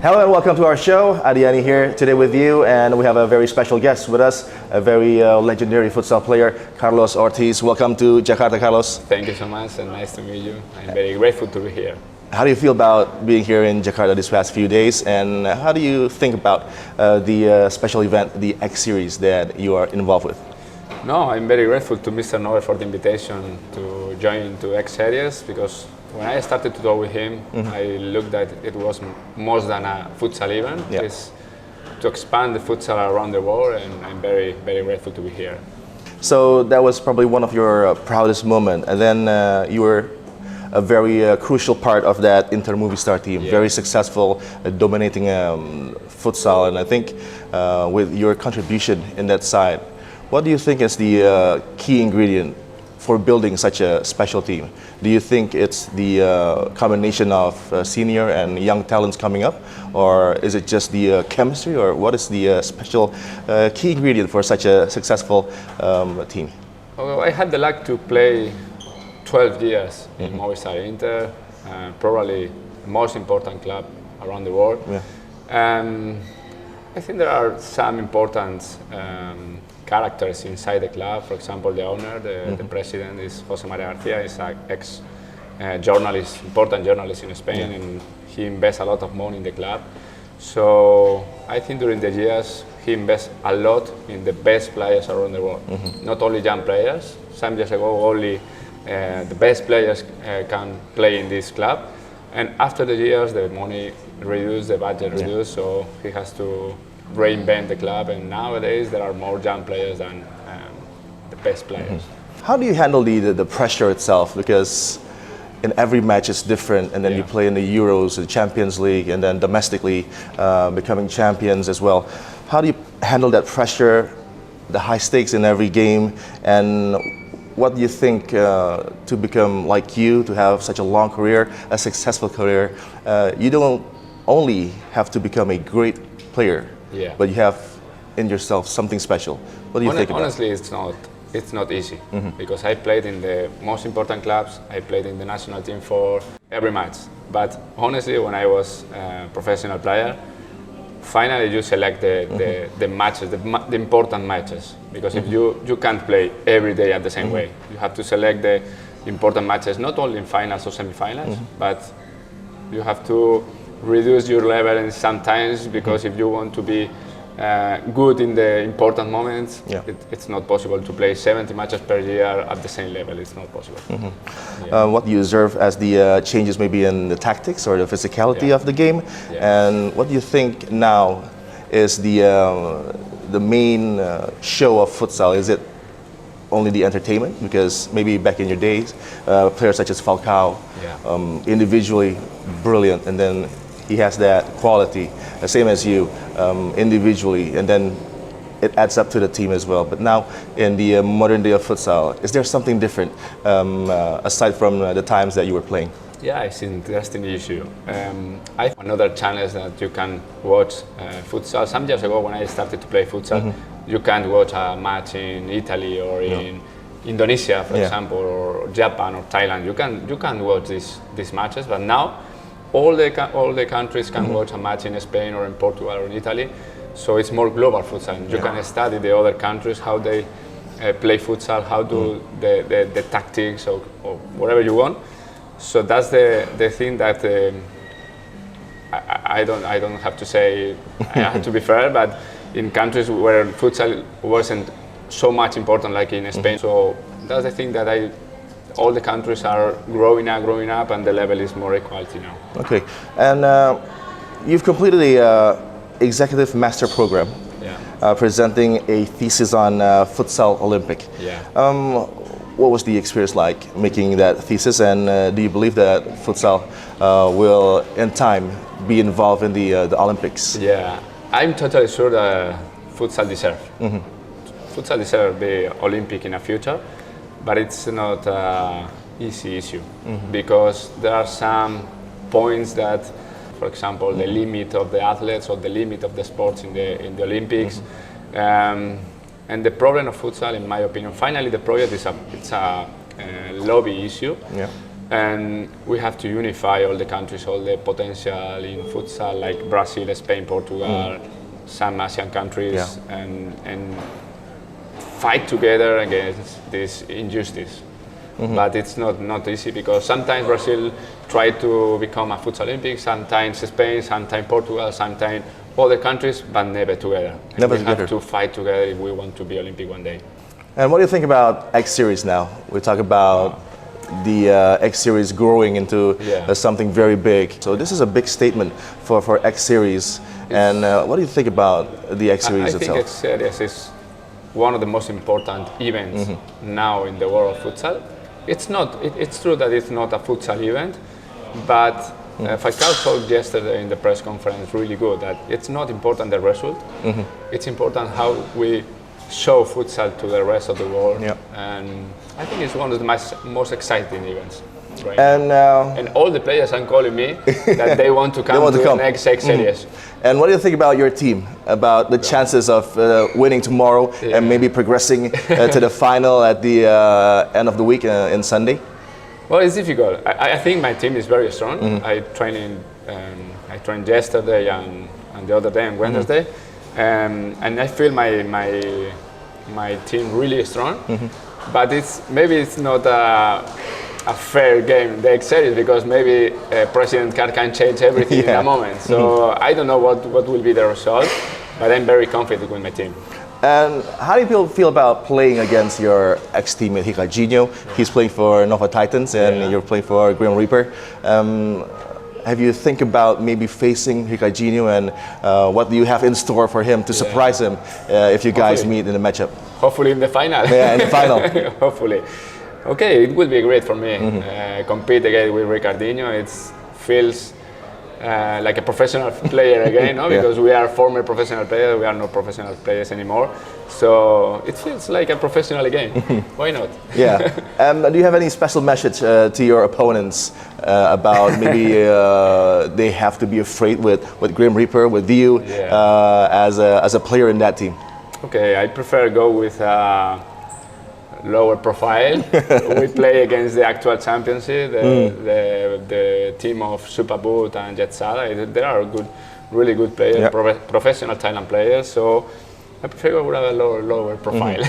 Hello and welcome to our show. Adiyani here today with you, and we have a very special guest with us, a very legendary futsal player, Carlos Ortiz. Welcome to Jakarta, Carlos. Thank you so much and nice to meet you. I'm very grateful to be here. How do you feel about being here in Jakarta these past few days, and how do you think about the special event, the X Series that you are involved with? No, I'm very grateful to Mr. Noel for the invitation to join to X Series, because when I started to talk with him, I looked at it was more than a futsal event. Yeah. It's to expand the futsal around the world, and I'm very, very grateful to be here. So that was probably one of your proudest moments, and then you were a very crucial part of that Inter-Movistar team, Yeah. very successful, dominating futsal, and I think with your contribution in that side, what do you think is the key ingredient for building such a special team? Do you think it's the combination of senior and young talents coming up, or is it just the chemistry, or what is the special key ingredient for such a successful team? Well, I had the luck to play 12 years in Movistar Inter, probably the most important club around the world. Yeah. I think there are some important characters inside the club. For example, the owner, the president is Jose Maria Garcia. He's an ex-journalist, important journalist in Spain, and he invests a lot of money in the club. So I think during the years he invests a lot in the best players around the world, not only young players. Some years ago, only the best players can play in this club, and after the years, the money reduced, the budget reduced, so he has to reinvent the club, and nowadays there are more young players than the best players. How do you handle the pressure itself? Because in every match it's different, and then you play in the Euros, the Champions League, and then domestically becoming champions as well. How do you handle that pressure, the high stakes in every game, and what do you think to become like you, to have such a long career, a successful career? You don't only have to become a great player, but you have in yourself something special. What do you think about it? Honestly, it's not easy, because I played in the most important clubs. I played in the national team for every match. But honestly, when I was a professional player, finally you select the matches, the important matches. Because if you can't play every day at the same way, you have to select the important matches, not only in finals or semi-finals, but you have to reduce your level in sometimes, because if you want to be good in the important moments, it's not possible to play 70 matches per year at the same level. It's not possible. What do you observe as the changes maybe in the tactics or the physicality of the game? And what do you think now is the main show of futsal? Is it only the entertainment? Because maybe back in your days, players such as Falcao, individually brilliant, and then he has that quality, the same as you, individually, and then it adds up to the team as well. But now, in the modern day of futsal, is there something different aside from the times that you were playing? Yeah, it's an interesting issue. I think another challenge that you can watch futsal. Some years ago, when I started to play futsal, you can't watch a match in Italy or in Indonesia, for example, or Japan or Thailand. You can watch these matches, but now all the countries can watch a match in Spain or in Portugal or in Italy. So it's more global futsal. You can study the other countries, how they play futsal, how do the tactics or whatever you want. So that's the thing that I don't have to say. I have to be fair, but in countries where futsal wasn't so much important, like in Spain, so that's the thing that all the countries are growing up, and the level is more equality now. Okay, and you've completed a executive master program, presenting a thesis on futsal Olympic. What was the experience like making that thesis, and do you believe that futsal will, in time, be involved in the Olympics? Yeah, I'm totally sure that futsal deserves. Futsal deserves the Olympic in the future, but it's not an easy issue, because there are some points that, for example, the limit of the athletes or the limit of the sports in the Olympics. And the problem of futsal, in my opinion, finally the project it's a lobby issue. and we have to unify all the countries, all the potential in futsal, like Brazil, Spain, Portugal, some Asian countries, Yeah. and fight together against this injustice. But it's not easy, because sometimes Brazil try to become a futsal Olympics, sometimes Spain, sometimes Portugal, sometimes other countries, but never together. Never we together. have to fight together if we want to be Olympic one day. And what do you think about X Series now? We talk about the X Series growing into something very big. So this is a big statement for X Series. And what do you think about the X Series I itself? think X Series is one of the most important events now in the world of futsal. It's not. It's true that it's not a futsal event, but Falcao told yesterday in the press conference really good that it's not important the result. It's important how we show futsal to the rest of the world, and I think it's one of the most exciting events. Right. And all the players are calling me that they want to come to the next X Series. And what do you think about your team? About the chances of winning tomorrow and maybe progressing to the final at the end of the week in Sunday? Well, it's difficult. I think my team is very strong. I trained yesterday and the other day on Wednesday, and I feel my team really strong. But it's not a fair game, the X Series, because maybe President Carr can change everything in a moment. So I don't know what will be the result, but I'm very confident with my team. And how do you feel about playing against your ex-teammate Ricardinho? He's playing for Nova Titans and you're playing for Grim Reaper. Have you think about maybe facing Ricardinho, and what do you have in store for him to surprise him if you guys meet in the matchup? Hopefully in the final. Yeah, in the final. Hopefully. Okay, it will be great for me. Compete again with Ricardinho. It feels like a professional player again, no? Because we are former professional players. We are not professional players anymore. So it feels like a professional again. Why not? Yeah. Do you have any special message to your opponents about maybe they have to be afraid with Grim Reaper, with you as a player in that team? Okay, I prefer go with lower profile. We play against the actual championship, the team of Superboot and Jetsada. They are really good players, professional Thailand players. So I prefer go with a lower profile.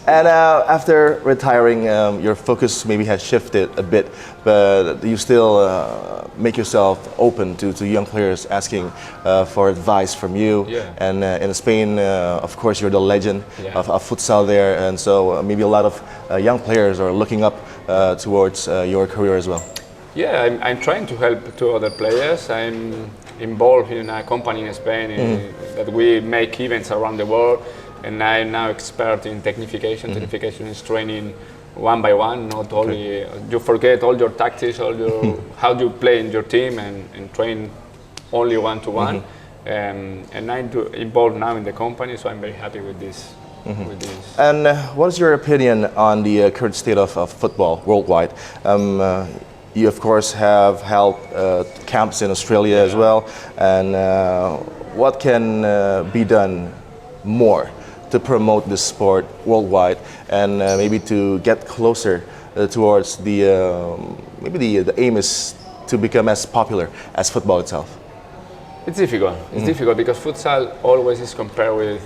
And after retiring, your focus maybe has shifted a bit, but you still make yourself open to young players asking for advice from you. And in Spain, of course, you're the legend of futsal there, and so maybe a lot of young players are looking up towards your career as well. Yeah, I'm trying to help two other players. I'm involved in a company in Spain that we make events around the world, and I'm now expert in technification. Technification is training one by one, not only you forget all your tactics, all your how you play in your team, and train only one to one. And I'm involved now in the company, so I'm very happy with this. And what is your opinion on the current state of football worldwide? You of course have held camps in Australia as well, and what can be done more to promote this sport worldwide, and maybe to get closer towards maybe the aim is to become as popular as football itself? It's difficult. It's difficult because futsal always is compared with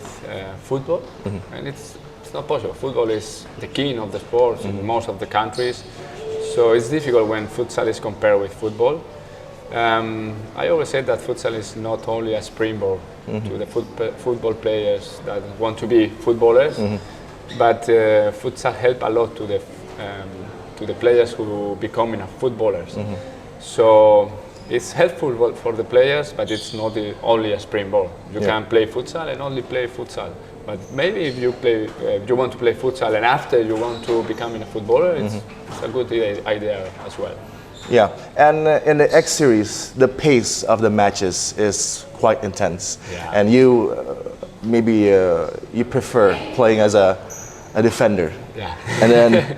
football, and it's not possible. Football is the king of the sports in most of the countries, so it's difficult when futsal is compared with football. I always say that futsal is not only a springboard to the football players that want to be footballers, but futsal help a lot to the players who becoming footballers. So it's helpful for the players, but it's not only a springboard. You can play futsal and only play futsal. But maybe if you want to play futsal and after you want to become a footballer, it's a good idea as well. Yeah, and in the X Series, the pace of the matches is quite intense. And you maybe you prefer playing as a defender. And then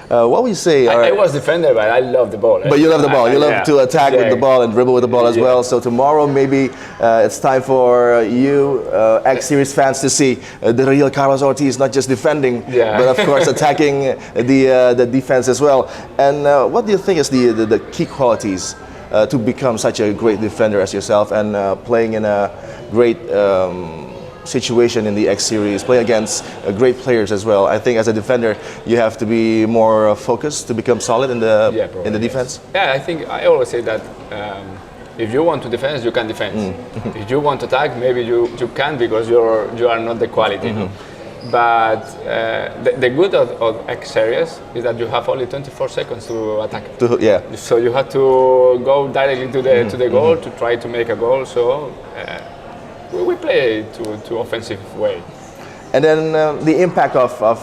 What would you say? I was defender, but I love the ball. But you love the ball. You love yeah. to attack with the ball and dribble with the ball as Yeah. well. So tomorrow, maybe it's time for you, X-Series fans, to see the real Carlos Ortiz, not just defending, Yeah. but of course attacking the defense as well. And what do you think is the key qualities to become such a great defender as yourself and playing in a great situation in the X Series, play against great players as well? I think as a defender, you have to be more focused to become solid in the defense. Yes. Yeah, I think I always say that if you want to defend, you can defend. If you want to attack, maybe you can because you are not the quality. No? But the good of X Series is that you have only 24 seconds to attack. So you have to go directly to the goal to try to make a goal. So we play to offensive way. And then the impact of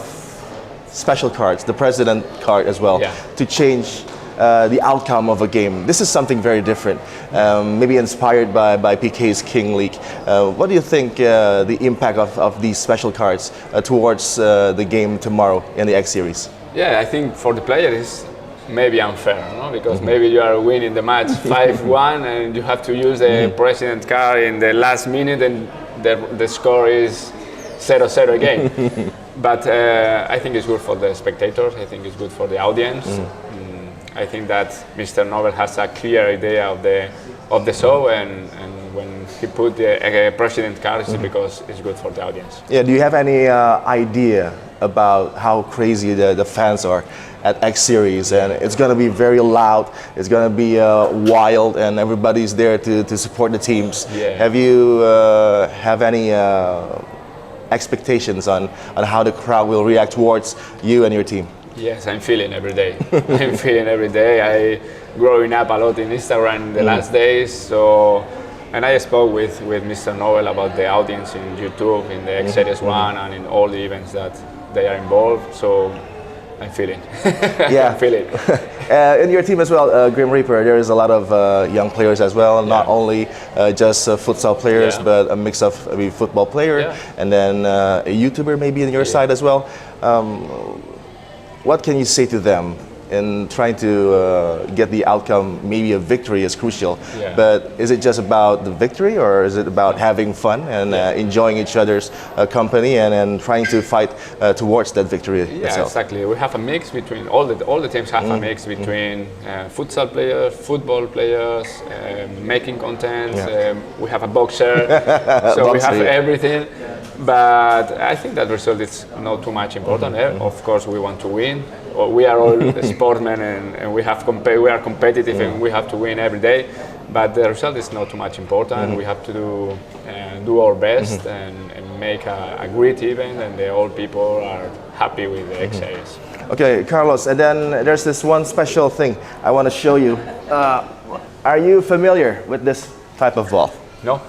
special cards, the president card as well, to change the outcome of a game. This is something very different, maybe inspired by PK's King League. What do you think the impact of these special cards towards the game tomorrow in the X Series? Yeah, I think for the player it's maybe unfair, no? Because maybe you are winning the match 5-1 and you have to use the president card in the last minute and the score is 0-0 again. But I think it's good for the spectators, I think it's good for the audience. I think that Mr. Nobel has a clear idea of the show, and when he put the president card, it's because it's good for the audience. Yeah. Do you have any idea about how crazy the fans are at X Series? And it's going to be very loud. It's going to be wild, and everybody's there to support the teams. Yeah. Have you have any expectations on how the crowd will react towards you and your team? Yes, I'm feeling every day. I'm feeling every day. I growing up a lot in Instagram the last days. So, and I spoke with Mr. Nobel about the audience in YouTube, in the X Series 1, and in all the events that they are involved. So, I'm feeling. Yeah, I'm feeling. In your team as well, Grim Reaper, there is a lot of young players as well. Not only just futsal players, but a mix of football player and then a YouTuber maybe in your side as well. What can you say to them in trying to get the outcome? Maybe a victory is crucial, but is it just about the victory, or is it about having fun and enjoying each other's company and trying to fight towards that victory itself? Exactly. We have a mix between all the teams have a mix between futsal players, football players, making content. We have a boxer, so we have everything. But I think that result is not too much important. Of course, we want to win. We are all sportsmen, and we are competitive, and we have to win every day. But the result is not too much important. We have to do our best and make a great event, and the old people are happy with the X Series. Okay, Carlos, and then there's this one special thing I want to show you. Are you familiar with this type of ball? No.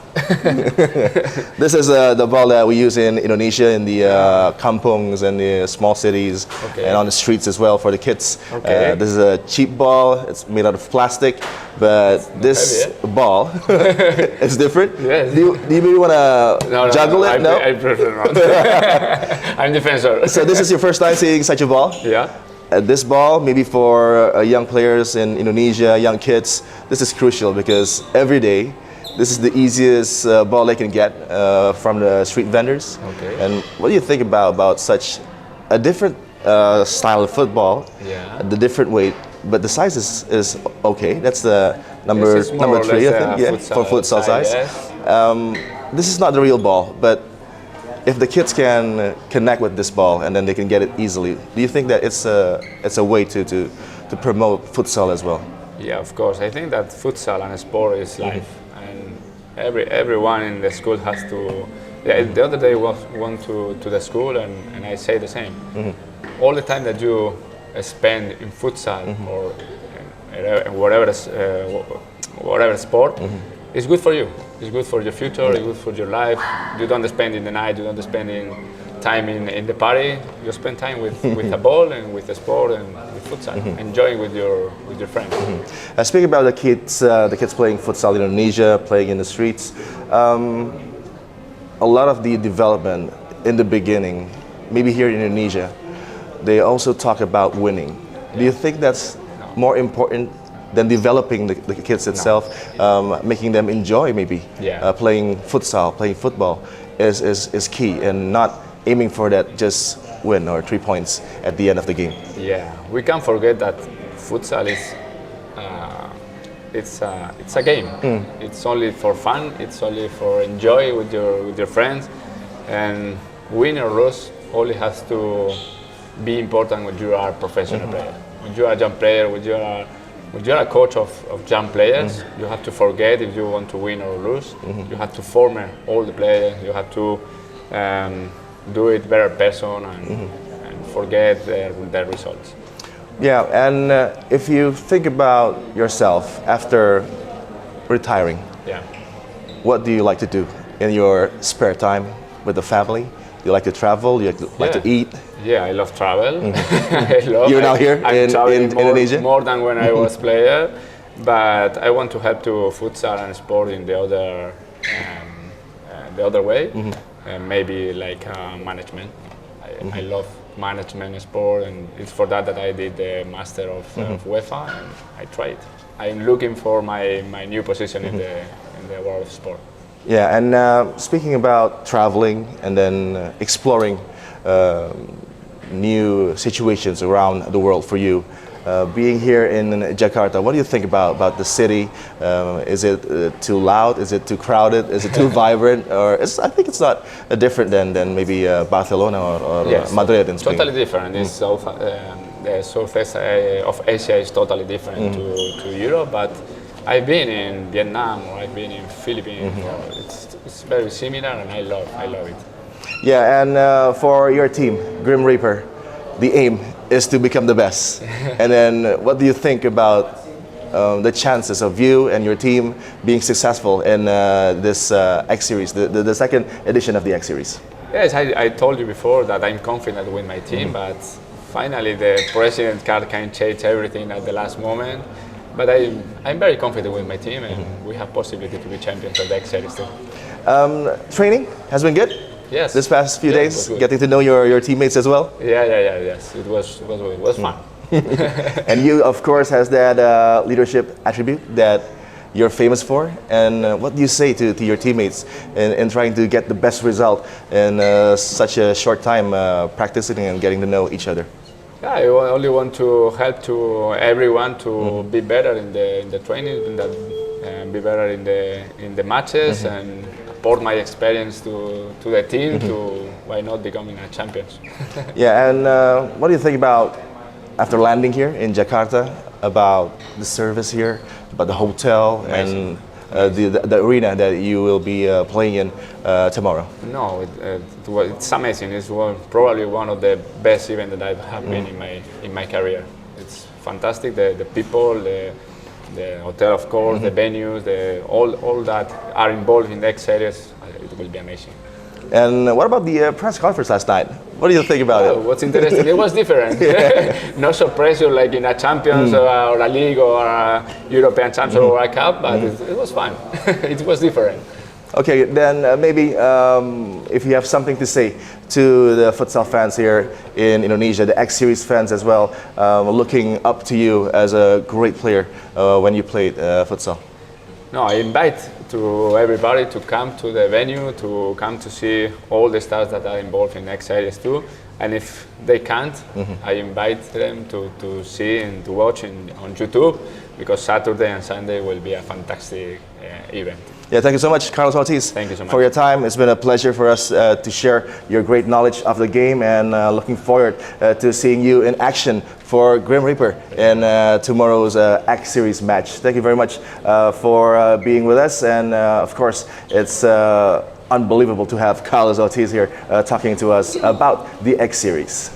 This is the ball that we use in Indonesia, in the kampungs and the small cities, and on the streets as well for the kids. This is a cheap ball. It's made out of plastic, but this ball is different. Yes. Do you maybe want to juggle it? No? I prefer not. I'm defensor. So this is your first time seeing such a ball? Yeah. This ball, maybe for young players in Indonesia, young kids, this is crucial because every day, this is the easiest ball they can get from the street vendors. And what do you think about such a different style of football, the different weight, but the size is okay. That's the number 3, I think, for futsal size. This is not the real ball, but if the kids can connect with this ball and then they can get it easily, do you think that it's a way to promote futsal as well? Yeah, of course. I think that futsal and sport is life. Everyone in the school has to. The other day I went to the school and I say the same. All the time that you spend in futsal or whatever sport is good for you. It's good for your future. It's good for your life. You don't spend in the night. You don't spend time in the party. You spend time with a ball and with the sport and with futsal, enjoying with your friends. Speaking about the kids playing futsal in Indonesia, playing in the streets, a lot of the development in the beginning, maybe here in Indonesia, they also talk about winning. Do you think that's more important than developing the kids itself, making them enjoy maybe playing futsal, playing football is key, and not aiming for that just win or 3 points at the end of the game? Yeah, we can't forget that futsal is it's a game. It's only for fun. It's only for enjoy with your friends, and win or lose only has to be important when you are a professional player. When you are a young player, when you are a coach of young players, you have to forget if you want to win or lose. You have to form all the players. You have to do it better person and forget their results. Yeah, and if you think about yourself after retiring, what do you like to do in your spare time with the family? Do you like to travel? Do you like to eat? Yeah, I love travel. You're now here in Indonesia? More than when I was player, but I want to help to futsal and sport in the other way. Maybe like management. I love management and sport, and it's for that I did the master of UEFA, and I tried. I'm looking for my new position in the world of sport. Yeah, and speaking about traveling and then exploring new situations around the world for you, being here in Jakarta, what do you think about the city? Is it too loud? Is it too crowded? Is it too vibrant? Or I think it's not different than maybe Barcelona or Madrid in Spain. Totally different. The surface of Asia is totally different to Europe, but I've been in Vietnam or I've been in Philippines. It's very similar, and I love it. Yeah, and for your team, Grim Reaper, the aim is to become the best. And then what do you think about the chances of you and your team being successful in this X Series, the second edition of the X Series? Yes, I told you before that I'm confident with my team, but finally the president can change everything at the last moment. But I'm very confident with my team, and we have possibility to be champions of the X Series too. Training has been good? Yes. This past few days, getting to know your teammates as well? Yes. It was fun. And you, of course, has that leadership attribute that you're famous for. And what do you say to your teammates in trying to get the best result in such a short time practicing and getting to know each other? Yeah, I only want to help to everyone to be better in the training, and be better in the matches, and apport my experience to the team to why not becoming a champions. Yeah, and what do you think about after landing here in Jakarta, about the service here, about the hotel, Amazing. and the arena that you will be playing in tomorrow? No, it's amazing. It's probably one of the best events that I have been in my career. It's fantastic. The people, the hotel, of course, the venues, all that are involved in the X Series. It will be amazing. And what about the press conference last night? What do you think about it? What's interesting, it was different. No so pressure like in a Champions or a League or a European Champions or a Cup, but it was fun. It was different. Okay, then maybe if you have something to say to the futsal fans here in Indonesia, the X Series fans as well, looking up to you as a great player when you played futsal. No, I invite to everybody to come to the venue, to come to see all the stars that are involved in X Series too. And if they can't, I invite them to see and to watch on YouTube, because Saturday and Sunday will be a fantastic event. Yeah, thank you so much, Carlos Ortiz. Thank you so much for your time. It's been a pleasure for us to share your great knowledge of the game, and looking forward to seeing you in action for Grim Reaper in tomorrow's X Series match. Thank you very much for being with us, and of course, it's unbelievable to have Carlos Ortiz here talking to us about the X Series.